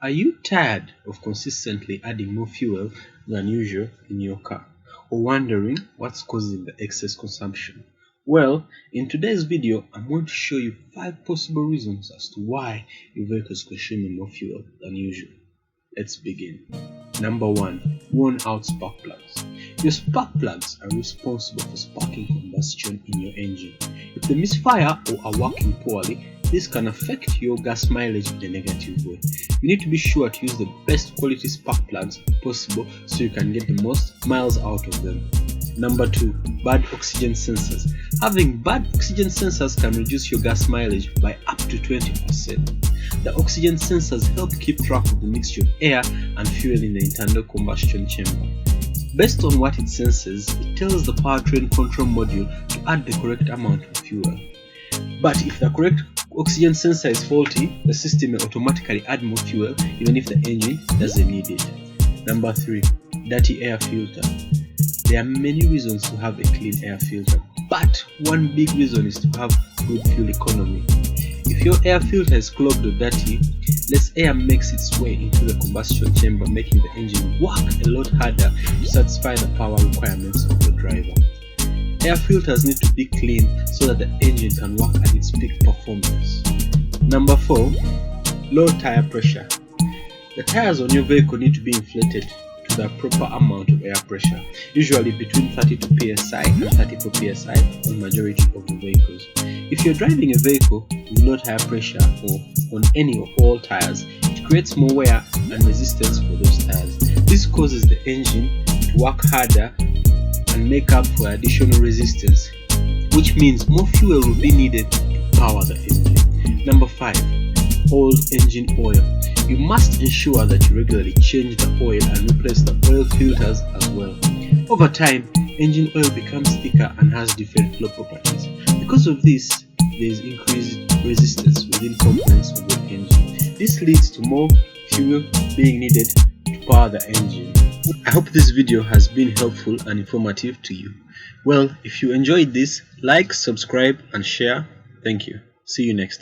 Are you tired of consistently adding more fuel than usual in your car, or wondering what's causing the excess consumption? Well, in today's video, I'm going to show you 5 possible reasons as to why your vehicle is consuming more fuel than usual. Let's begin. Number 1. Worn out spark plugs. Your spark plugs are responsible for sparking combustion in your engine. If they misfire or are working poorly, this can affect your gas mileage in a negative way. You need to be sure to use the best quality spark plugs possible so you can get the most miles out of them. Number 2. Bad oxygen sensors. Having bad oxygen sensors can reduce your gas mileage by up to 20%. The oxygen sensors help keep track of the mixture of air and fuel in the internal combustion chamber. Based on what it senses, it tells the powertrain control module to add the correct amount of fuel. But if the correct oxygen sensor is faulty, the system may automatically add more fuel even if the engine doesn't need it. Number 3. Dirty air filter. There are many reasons to have a clean air filter, but one big reason is to have good fuel economy. If your air filter is clogged or dirty, less air makes its way into the combustion chamber, making the engine work a lot harder to satisfy the power requirements of the driver. Air filters need to be clean so that the engine can work at its peak performance. Number 4. Low tire pressure. The tires on your vehicle need to be inflated to the proper amount of air pressure, usually between 32 psi and 34 psi on majority of the vehicles. If you're driving a vehicle with low tire pressure or on any or all tires, it creates more wear and resistance for those tires. This causes the engine to work harder and make up for additional resistance, which means more fuel will be needed to power the engine. Number 5. Old engine oil. You must ensure that you regularly change the oil and replace the oil filters as well. Over time, engine oil becomes thicker and has different flow properties. Because of this, there is increased resistance within components of the engine. This leads to more fuel being needed to power the engine. I hope this video has been helpful and informative to you. Well, if you enjoyed this, like, subscribe and share. Thank you. See you next time.